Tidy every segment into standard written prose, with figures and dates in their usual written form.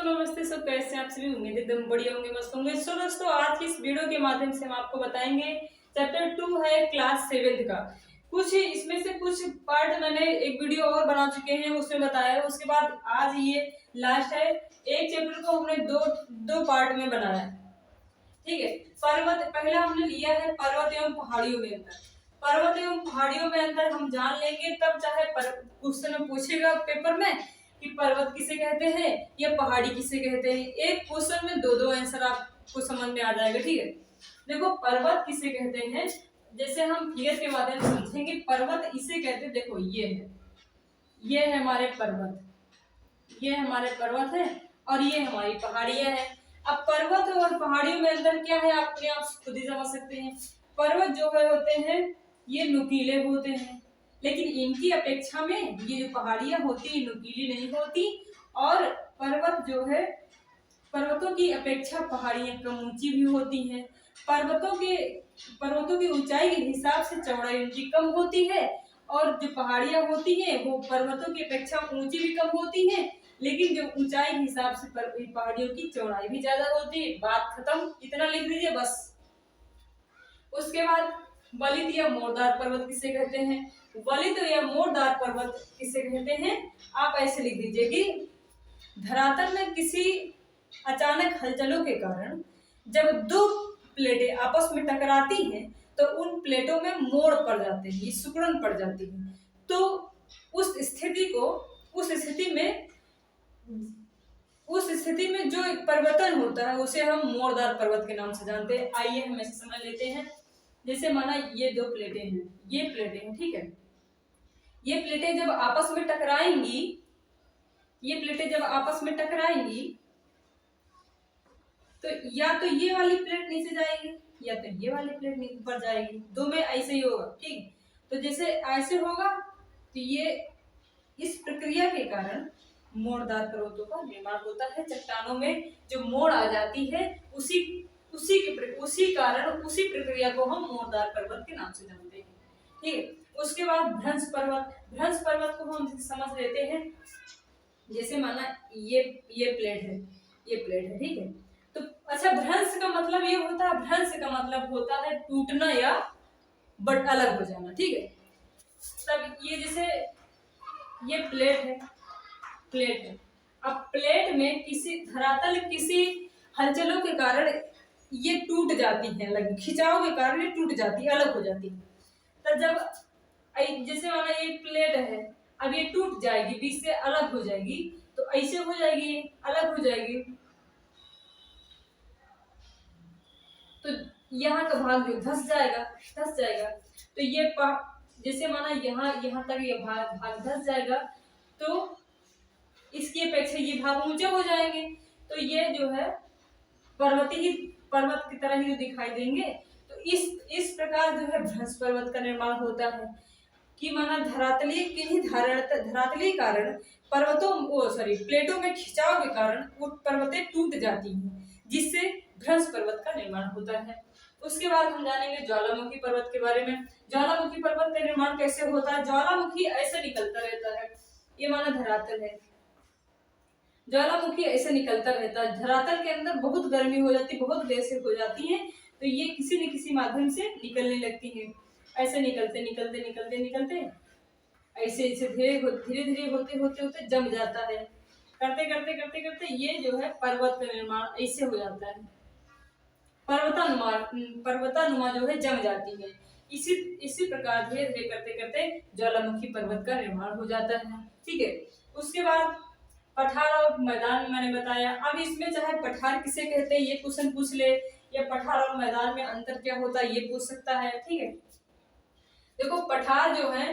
दोस्तों नमस्ते। सब कैसे हैं आप सभी? उम्मीद एकदम बढ़िया होंगे, मस्त होंगे। सो दोस्तों आज की इस वीडियो के माध्यम से हम आपको बताएंगे चैप्टर 2 है क्लास 7 का। कुछ इसमें से कुछ पार्ट मैंने एक वीडियो और बना चुके हैं, उसमें बताया है। उसके बाद आज ये लास्ट है। एक चैप्टर को हमने दो दो पार्ट में बनाया है, ठीक है। पर्वत पहला हमने लिया है पर्वत एवं पहाड़ियों में अंतर। पर्वत एवं पहाड़ियों में अंतर हम जान लेंगे तब चाहे क्वेश्चन में पूछेगा पेपर में कि पर्वत किसे कहते हैं या पहाड़ी किसे कहते हैं। एक क्वेश्चन में दो दो आंसर आपको समझ में आ जाएगा, ठीक है। देखो पर्वत किसे कहते हैं, जैसे हम फिगर के माध्यम से समझेंगे। पर्वत इसे कहते हैं, देखो ये है हमारे पर्वत, ये हमारे पर्वत है और ये हमारी पहाड़ियां हैं। अब पर्वत और पहाड़ियों में अंतर क्या है अपने आप खुद ही समझ सकते हैं। पर्वत जो है होते हैं ये नुकीले होते हैं, लेकिन इनकी अपेक्षा में ये जो पहाड़ियां होती है नुकीली नहीं होती। और पर्वत जो है, पर्वतों की अपेक्षा पहाड़ियां कम ऊंची भी होती हैं। पर्वतों की ऊंचाई के हिसाब से चौड़ाई उनकी कम होती है, और जो पहाड़ियां होती हैं वो पर्वतों की अपेक्षा ऊंची भी कम होती हैं, लेकिन जो ऊंचाई के हिसाब से पहाड़ियों की चौड़ाई भी ज्यादा होती है। बात खत्म, इतना लिख दीजिए बस। उसके बाद वलित या मोरदार पर्वत किसे कहते हैं। वलित या मोरदार पर्वत किसे कहते हैं, आप ऐसे लिख दीजिए कि धरातल में किसी अचानक हलचलों के कारण जब दो प्लेटें आपस में टकराती हैं तो उन प्लेटों में मोड़ पड़ जाते हैं, सिकुड़न पड़ जाती है। तो उस स्थिति में जो एक परिवर्तन होता है उसे हम मोड़दार पर्वत के नाम से जानते हैं। आइए हम ऐसे समझ लेते हैं। जैसे माना ये दो प्लेटें हैं, ये प्लेटें हैं, ठीक है। ये प्लेटें जब आपस में टकराएंगी, ये प्लेटें जब आपस में टकराएंगी तो या तो ये वाली प्लेट नीचे जाएगी या तो ये वाली प्लेट ऊपर जाएगी। दो में ऐसे ही होगा, ठीक। तो जैसे ऐसे होगा तो ये इस प्रक्रिया के कारण मोड़दार पर्वतों का निर्माण होता है। चट्टानों में जो मोड़ आ जाती है उसी कारण उसी प्रक्रिया को हम मोड़दार पर्वत के नाम से जानते हैं, ठीक है। उसके बाद भ्रंश पर्वत को हम समझ लेते हैं। जैसे माना ये प्लेट है, ये प्लेट है, ठीक है। तो अच्छा, भ्रंश का मतलब ये होता है, भ्रंश का मतलब होता है टूटना या बट अलग हो जाना, ठीक है। तब ये जैसे ये प्लेट है। अब प्लेट में किसी हलचलों के कारण ये टूट जाती है, खिंचाव के कारण ये टूट जाती है, अलग हो जाती है। तो जब जैसे माना ये प्लेट है, अब ये टूट जाएगी, बीच से अलग हो जाएगी, तो ऐसे हो जाएगी, अलग हो जाएगी। तो यहाँ का भाग जो धस जाएगा। तो ये जैसे माना यहाँ तक ये भाग धस जाएगा, तो इसकी अपेक्षा ये भाग ऊंचे हो जाएंगे। तो ये जो है पर्वत की तरह ही दिखाई देंगे। तो इस प्रकार जो है भ्रंश पर्वत का निर्माण होता है कि माना धरातलीय कारण प्लेटों में खिंचाव के कारण वो पर्वतें टूट जाती हैं, जिससे भ्रंश पर्वत का निर्माण होता है। उसके बाद हम जानेंगे ज्वालामुखी पर्वत के बारे में। ज्वालामुखी पर्वत का निर्माण कैसे होता है। ज्वालामुखी ऐसे निकलता रहता है, ये माना धरातल है, ज्वालामुखी ऐसे निकलता रहता है। धरातल के अंदर बहुत गर्मी हो जाती है, बहुत गैसें हो जाती हैं, तो ये किसी न किसी माध्यम से निकलने लगती है। ऐसे निकलते ऐसे धीरे होते जम जाता है। करते ये जो है पर्वत का निर्माण ऐसे हो जाता है। पर्वतानुमा जो है जम जाती है। इसी प्रकार धीरे धीरे करते ज्वालामुखी पर्वत का निर्माण हो जाता है, ठीक है। उसके बाद पठार और मैदान मैंने बताया। अब इसमें चाहे पठार किसे कहते हैं ये क्वेश्चन पूछ ले, या पठार और मैदान में अंतर क्या होता है ये पूछ सकता है, ठीक है। देखो पठार जो है,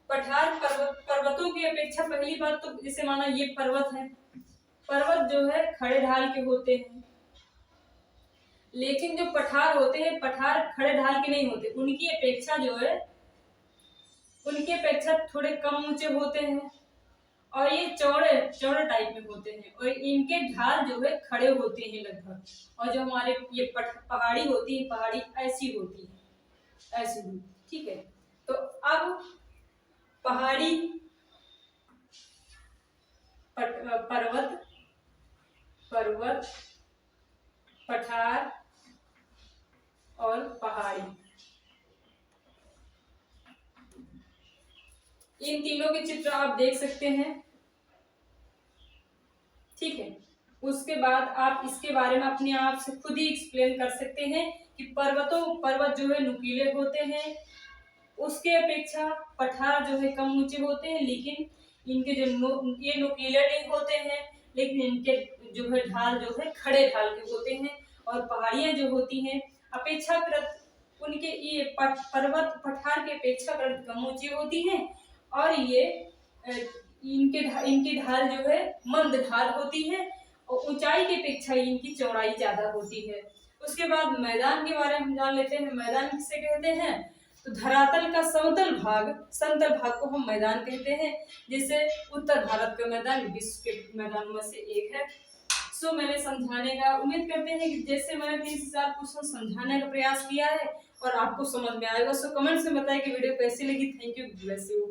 पठार पर्वतों की अपेक्षा, पहली बात तो जैसे माना ये पर्वत है, पर्वत जो है खड़े ढाल के होते हैं, लेकिन जो पठार होते हैं पठार खड़े ढाल के नहीं होते। उनकी अपेक्षा थोड़े कम ऊंचे होते हैं और ये चौड़े टाइप में होते हैं, और इनके ढाल जो है खड़े होते हैं लगभग। और जो हमारे ये पहाड़ी होती है, पहाड़ी ऐसी होती है, ठीक है। तो अब पहाड़ी पर्वत पर्वत, पठार और पहाड़ी। इन तीनों के चित्र आप देख सकते हैं। ठीक है, उसके बाद आप इसके बारे में अपने आप से खुद ही एक्सप्लेन कर सकते हैं कि पर्वत जो है नुकीले होते हैं, उसके अपेक्षा पठार जो है कम ऊंचे होते हैं, लेकिन इनके ये नुकीले नहीं होते हैं, लेकिन इनके जो है ढाल जो है खड़े ढाल के होते हैं। और पहाड़ियां जो होती हैं अपेक्षाकृत उनके ये पर्वत पठार के अपेक्षाकृत कम ऊंची होती हैं, और ये इनकी ढाल जो है मंद ढाल होती है, और ऊंचाई की अपेक्षा इनकी चौड़ाई ज्यादा होती है। उसके बाद मैदान के बारे में हम जान लेते हैं। मैदान किसे कहते हैं? तो धरातल का समतल भाग को हम मैदान कहते हैं। जैसे उत्तर भारत का मैदान विश्व के मैदान में से एक है। सो मैंने समझाने का उम्मीद करते हैं कि जैसे मैंने 3 से 4 क्वेश्चन समझाने का प्रयास किया है और आपको समझ में आएगा। सो कमेंट में बताएं कि वीडियो कैसी लगी। Thank you, bless you.